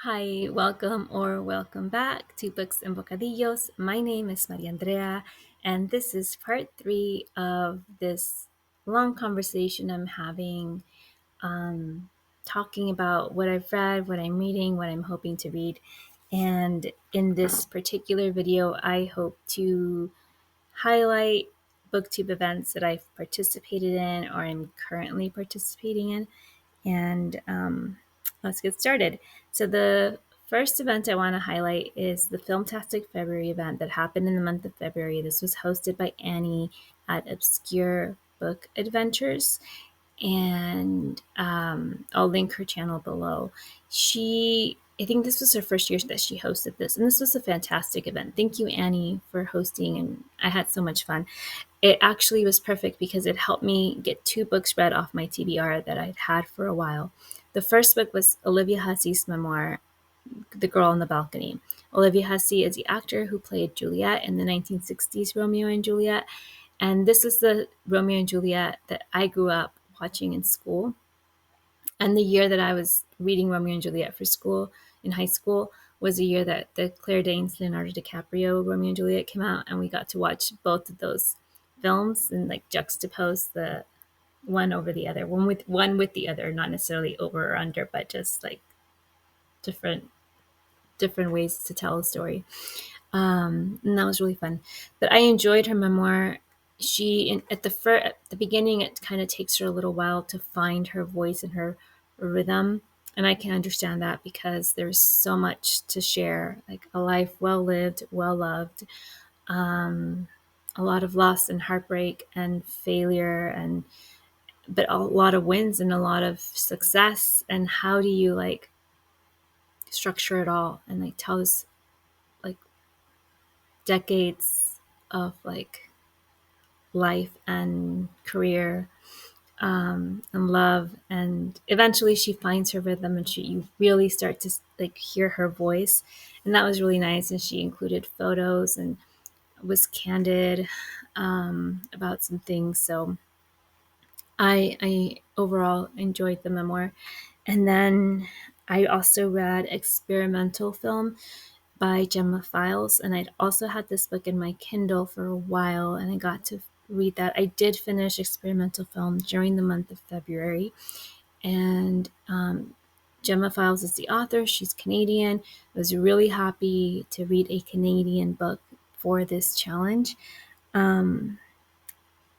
Hi, welcome back to Books and Bocadillos. My name is Maria Andrea, and this is part 3 of this long conversation I'm having, talking about what I've read, what I'm reading, what I'm hoping to read. And in this particular video, I hope to highlight Booktube events that I've participated in or I'm currently participating in. And let's get started. So the first event I want to highlight is the Filmtastic February event that happened in the month of February. This was hosted by Annie at Obscure Book Adventures, and I'll link her channel below. I think this was her first year that she hosted this, and this was a fantastic event. Thank you, Annie, for hosting, and I had so much fun. It actually was perfect because it helped me get 2 books read off my TBR that I'd had for a while. The first book was Olivia Hussey's memoir, The Girl on the Balcony. Olivia Hussey is the actor who played Juliet in the 1960s Romeo and Juliet, and this is the Romeo and Juliet that I grew up watching in school. And the year that I was reading Romeo and Juliet for school in high school was the year that the Claire Danes, Leonardo DiCaprio Romeo and Juliet came out, and we got to watch both of those films and like juxtapose the one over the other, one with the other, not necessarily over or under, but just like different ways to tell a story. And that was really fun. But I enjoyed her memoir. At the beginning, it kind of takes her a little while to find her voice and her rhythm, and I can understand that because there's so much to share, like a life well lived, well loved, a lot of loss and heartbreak and failure, but a lot of wins and a lot of success. And how do you like structure it all and like tell us like decades of like life and career, and love, and eventually she finds her rhythm, and you really start to like hear her voice, and that was really nice. And she included photos and was candid about some things. So I overall enjoyed the memoir. And then I also read Experimental Film by Gemma Files, and I'd also had this book in my Kindle for a while, and I got to read that. I did finish Experimental Film during the month of February, and Gemma Files is the author. She's Canadian. I was really happy to read a Canadian book for this challenge, and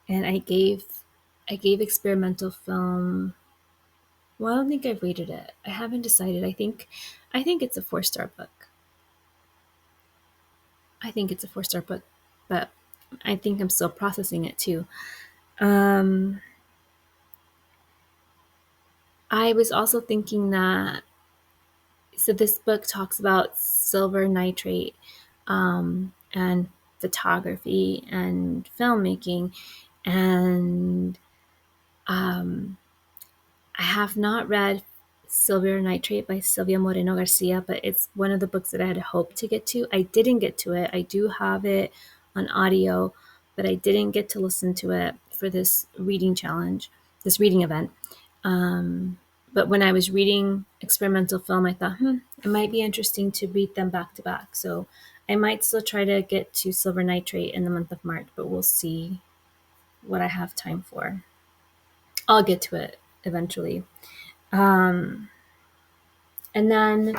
I gave Experimental Film. Well, I don't think I've rated it. I haven't decided. I think it's a 4-star book. I think it's a 4-star book, but I think I'm still processing it too. I was also thinking that, so this book talks about silver nitrate, and photography and filmmaking, and I have not read Silver Nitrate by Silvia Moreno Garcia, but it's one of the books that I had hoped to get to. I didn't get to it. I do have it on audio, but I didn't get to listen to it for this reading challenge, this reading event. But when I was reading Experimental Film, I thought, it might be interesting to read them back to back. So I might still try to get to Silver Nitrate in the month of March, but we'll see what I have time for. I'll get to it eventually. And then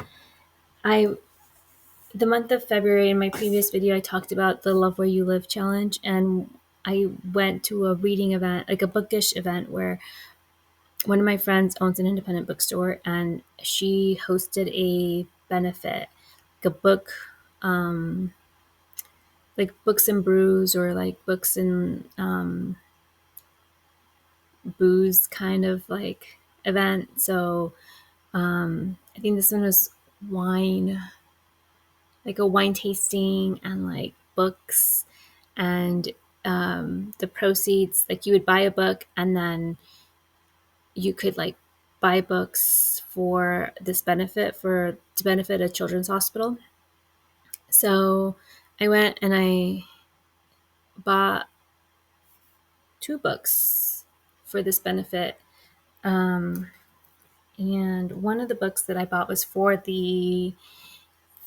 the month of February, in my previous video, I talked about the Love Where You Live challenge, and I went to a reading event, like a bookish event, where one of my friends owns an independent bookstore, and she hosted a benefit, like a book, like Books and Brews, or like Books and Booze kind of like event. So I think this one was wine, like a wine tasting and like books, and the proceeds, like you would buy a book and then you could like buy books for this benefit, to benefit a children's hospital. So I went and I bought 2 books for this benefit, And one of the books that I bought was for the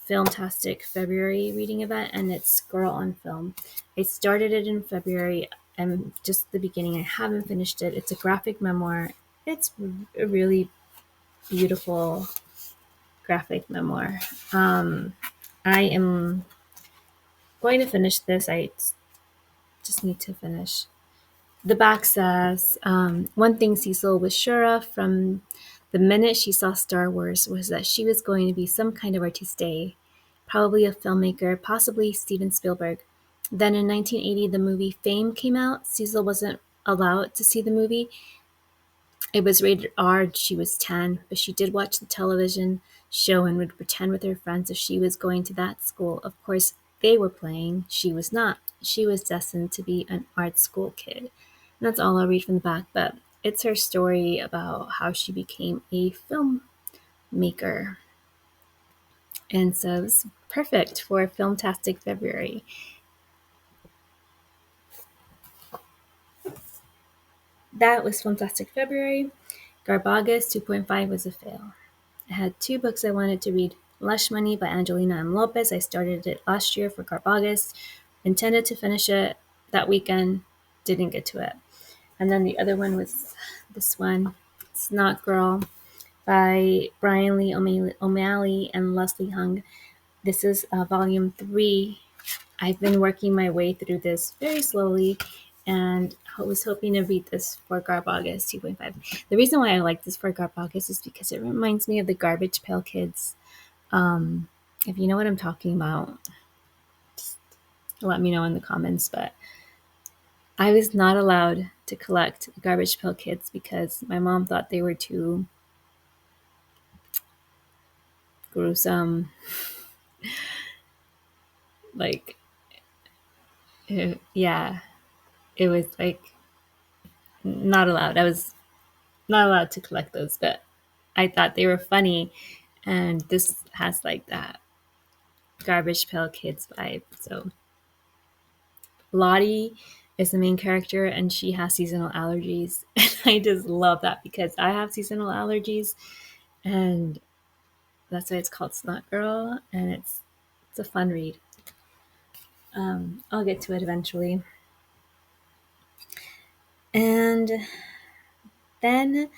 Filmtastic February reading event, and it's Girl on Film. I started it in February. I'm just the beginning. I haven't finished it. It's a graphic memoir. It's a really beautiful graphic memoir. I am going to finish this. I just need to finish. The back says, one thing Cecil was sure of from the minute she saw Star Wars was that she was going to be some kind of artiste, probably a filmmaker, possibly Steven Spielberg. Then in 1980, the movie Fame came out. Cecil wasn't allowed to see the movie. It was rated R. She was 10, but she did watch the television show and would pretend with her friends if she was going to that school. Of course, they were playing. She was not. She was destined to be an art school kid. And that's all I'll read from the back, but it's her story about how she became a filmmaker. And so it's perfect for Filmtastic February. That was Filmtastic February. Garbaugust 2.5 was a fail. I had two books I wanted to read. Lush Money by Angelina and Lopez. I started it last year for Garbaugust. Intended to finish it that weekend. Didn't get to it. And then the other one was this one, Snotgirl by Brian Lee O'Malley and Leslie Hung. This is volume 3. I've been working my way through this very slowly, and I was hoping to read this for Garbaugust 2.5. The reason why I like this for Garbaugust is because it reminds me of the Garbage Pail Kids. If you know what I'm talking about, just let me know in the comments. But I was not allowed to collect Garbage Pail Kids because my mom thought they were too gruesome. Like, yeah, it was like not allowed. I was not allowed to collect those, but I thought they were funny, and this has like that Garbage Pail Kids vibe. So Lottie is the main character, and she has seasonal allergies, and I just love that because I have seasonal allergies, and that's why it's called Snotgirl, and it's a fun read. I'll get to it eventually. And then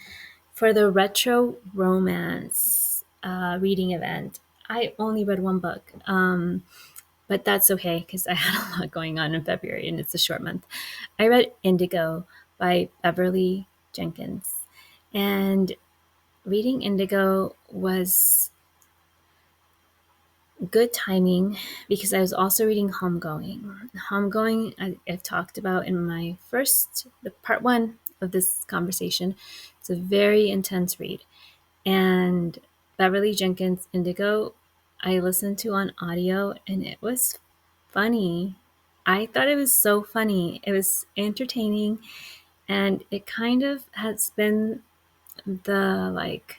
for the retro romance reading event, I only read one book, but that's okay because I had a lot going on in February and it's a short month. I read Indigo by Beverly Jenkins, and reading Indigo was good timing because I was also reading Homegoing. Homegoing, I've talked about in my the part 1 of this conversation. It's a very intense read. And Beverly Jenkins' Indigo, I listened to on audio, and it was funny. I thought it was so funny. It was entertaining, and it kind of has been the like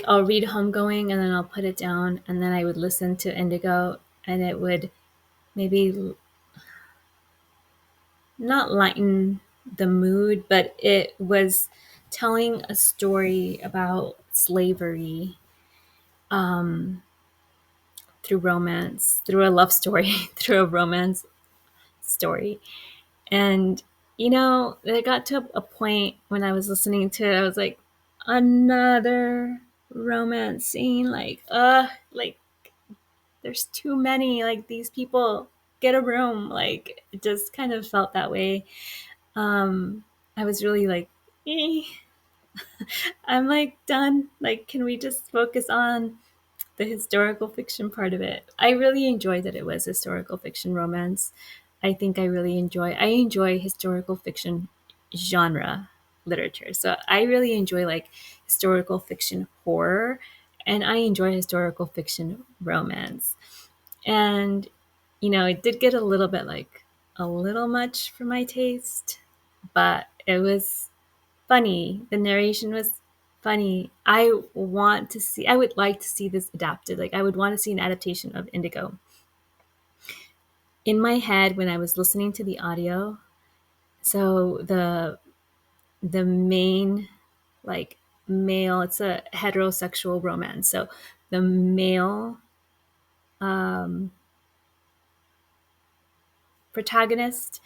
I'll read Homegoing and then I'll put it down, and then I would listen to Indigo, and it would maybe not lighten the mood, but it was telling a story about slavery through romance, through a love story, through a romance story. And, it got to a point when I was listening to it, I was like, another romance scene, like there's too many, like these people get a room. Like it just kind of felt that way. I was really like, eh. I'm like done. Like, can we just focus on the historical fiction part of it? I really enjoyed that it was historical fiction romance. I enjoy historical fiction genre literature. So I really enjoy like historical fiction horror, and I enjoy historical fiction romance. And it did get a little bit like a little much for my taste, but it was funny. The narration was funny. I would like to see this adapted. Like, I would want to see an adaptation of Indigo. In my head, when I was listening to the audio, so the main like male, it's a heterosexual romance. So the male protagonist,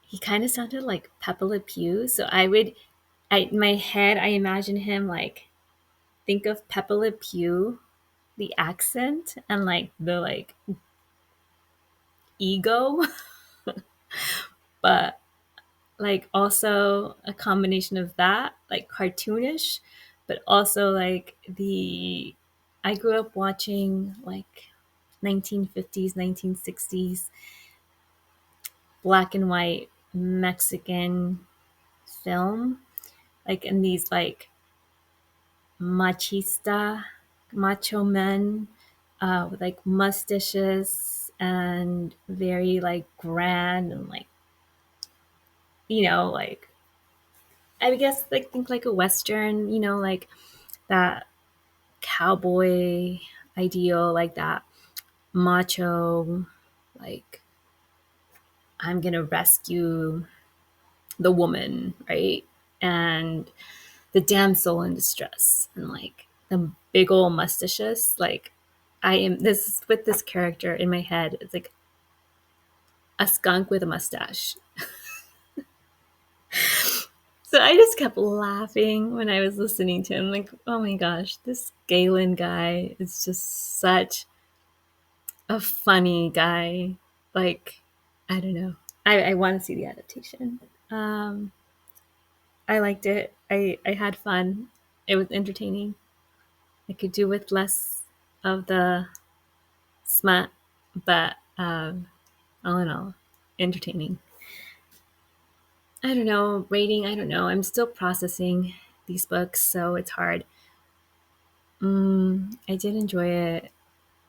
he kind of sounded like Pepe Le Pew. So in my head, I imagine him like, think of Pepe Le Pew, the accent and like the like ego, but like also a combination of that, like cartoonish, but also like I grew up watching like 1950s, 1960s black and white Mexican film, like in these like machista, macho men with like mustaches and very like grand and like, like I guess like think like a Western, like that cowboy ideal, like that macho, like I'm gonna rescue the woman, right? And the damsel in distress and like the big old mustaches. Like I am this with this character in my head. It's like a skunk with a mustache. So I just kept laughing when I was listening to him. Like, oh my gosh, this Galen guy is just such a funny guy. Like, I don't know. I want to see the adaptation. Um, I liked it. I had fun. It was entertaining. I could do with less of the smut, but all in all, entertaining. I don't know, rating, I don't know. I'm still processing these books, so it's hard. I did enjoy it.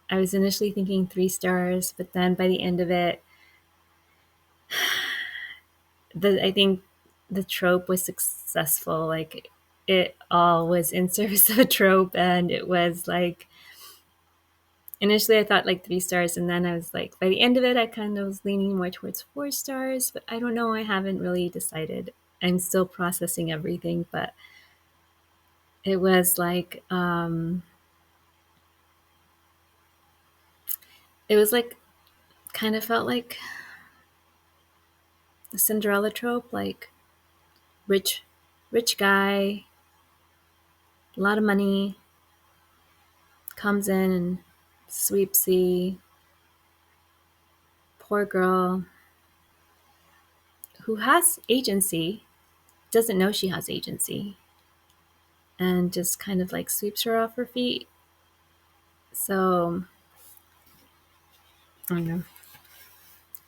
I was initially thinking 3 stars, but then by the end of it, I think the trope was successful. Like it all was in service of a trope, and it was like initially I thought like 3 stars, and then I was like by the end of it, I kind of was leaning more towards 4 stars. But I don't know. I haven't really decided. I'm still processing everything, but it was like it was like kind of felt like the Cinderella trope, like rich, rich guy, a lot of money, comes in and sweeps the poor girl who has agency, doesn't know she has agency, and just kind of like sweeps her off her feet. So I don't know.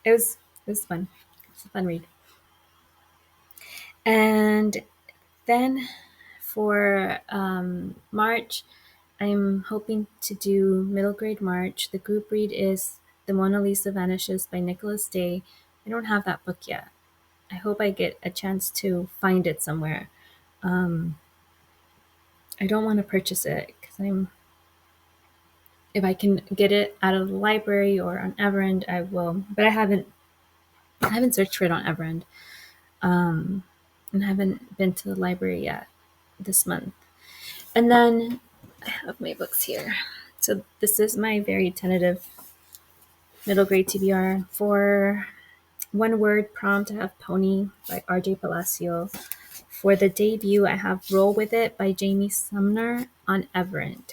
It was fun. It's a fun read. And then for March, I'm hoping to do middle grade March. The group read is The Mona Lisa Vanishes by Nicholas Day. I don't have that book yet. I hope I get a chance to find it somewhere. I don't want to purchase it because if I can get it out of the library or on Everend, I will. But I haven't searched for it on Everend, and haven't been to the library yet this month. And then I have my books here. So this is my very tentative middle grade TBR. For one word prompt, I have Pony by RJ Palacio. For the debut, I have Roll With It by Jamie Sumner on Everend.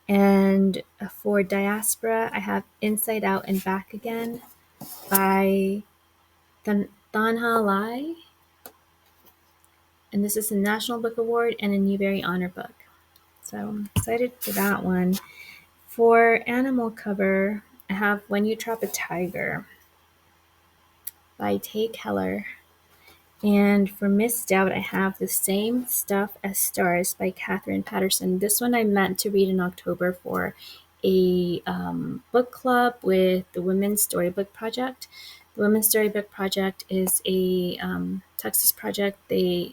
And for diaspora, I have Inside Out and Back Again by Thannha. And this is a National Book Award and a Newbery Honor book. So I'm excited for that one. For animal cover, I have When You Trap a Tiger by Keller. And for Misdoubt, I have The Same Stuff as Stars by Katherine Paterson. This one I meant to read in October for a book club with the Women's Storybook Project. The Women's Storybook Project is a Texas project. I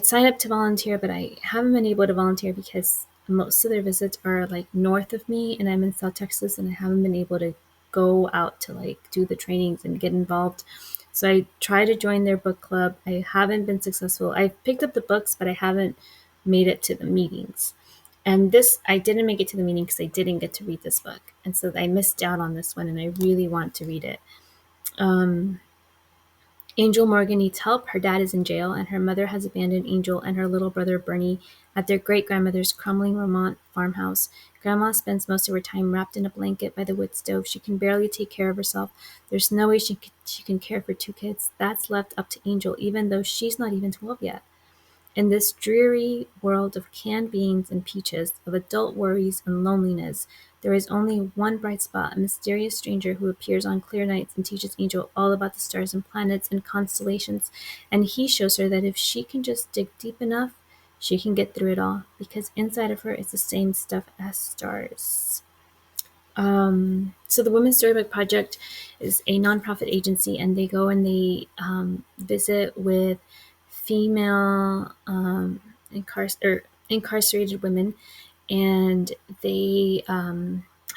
signed up to volunteer, but I haven't been able to volunteer because most of their visits are like north of me, and I'm in South Texas, and I haven't been able to go out to like do the trainings and get involved So I try to join their book club. I haven't been successful. I've picked up the books, but I haven't made it to the meetings. And this, I didn't make it to the meeting because I didn't get to read this book. And so I missed out on this one, and I really want to read it. Angel Morgan needs help. Her dad is in jail, and her mother has abandoned Angel and her little brother Bernie at their great-grandmother's crumbling Vermont farmhouse. Grandma spends most of her time wrapped in a blanket by the wood stove. She can barely take care of herself. There's no way she can care for two kids. That's left up to Angel, even though she's not even 12 yet. In this dreary world of canned beans and peaches, of adult worries and loneliness, there is only one bright spot, a mysterious stranger who appears on clear nights and teaches Angel all about the stars and planets and constellations. And he shows her that if she can just dig deep enough, she can get through it all, because inside of her is the same stuff as stars. So the Women's Storybook Project is a nonprofit agency, and they go and they visit with female incarcerated women, and they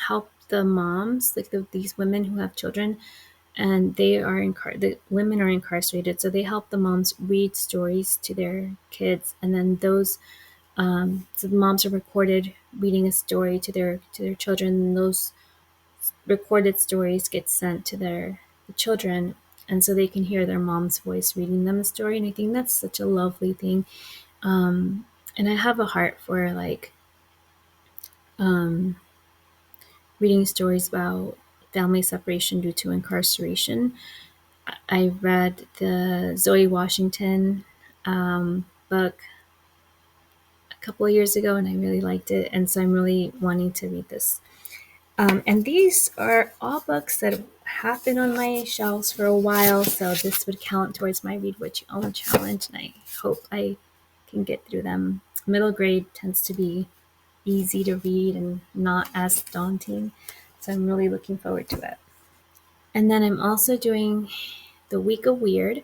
help the moms, like these women who have children, and the women are incarcerated, so they help the moms read stories to their kids, and then those so the moms are recorded reading a story to their children, and those recorded stories get sent to the children, and so they can hear their mom's voice reading them a story. And I think that's such a lovely thing. And I have a heart for like reading stories about family separation due to incarceration. I read the Zoe Washington book a couple of years ago, and I really liked it, and so I'm really wanting to read this. And these are all books that have been on my shelves for a while, so this would count towards my Read What You Own challenge, and I hope I can get through them. Middle grade tends to be easy to read and not as daunting, so I'm really looking forward to it. And then I'm also doing the Week of Weird,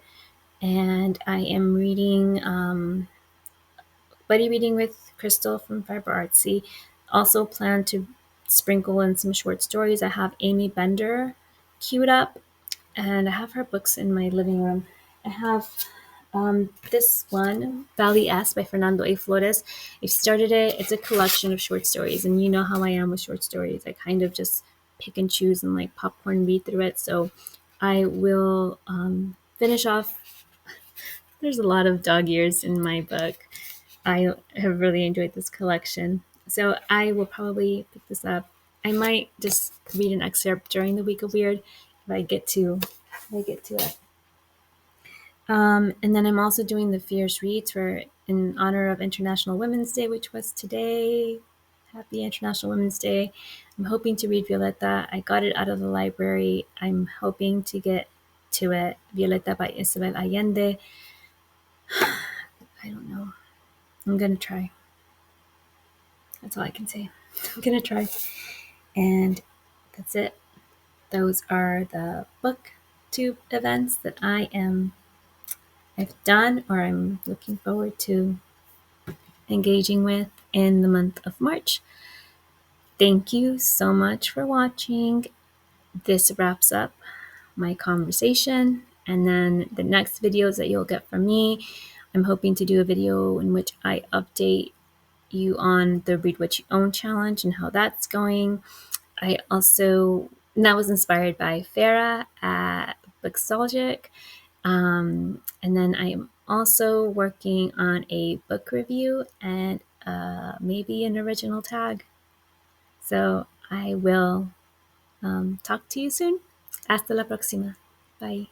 and I am reading Buddy Reading with Crystal from Fiber Artsy. Also plan to sprinkle in some short stories. I have Aimee Bender queued up, and I have her books in my living room. I have this one, Valleyesque by Fernando A. Flores. I've started it. It's a collection of short stories, and you know how I am with short stories. I kind of just pick and choose and like popcorn read through it. So I will finish off. There's a lot of dog ears in my book. I have really enjoyed this collection. So I will probably pick this up. I might just read an excerpt during the Week of Weird if I get to it. And then I'm also doing the Fierce Reads for in honor of International Women's Day, which was today. Happy International Women's Day. I'm hoping to read Violeta. I got it out of the library. I'm hoping to get to it. Violeta by Isabel Allende. I don't know. I'm going to try. That's all I can say. I'm going to try. And that's it. Those are the Booktube events that I've done or I'm looking forward to engaging with in the month of March. Thank you so much for watching. This wraps up my conversation, and then the next videos that you'll get from me, I'm hoping to do a video in which I update you on the Read What You Own challenge and how that's going. That was inspired by Farah at Bookstalgic. And then I am also working on a book review and maybe an original tag. So I will talk to you soon. Hasta la próxima. Bye.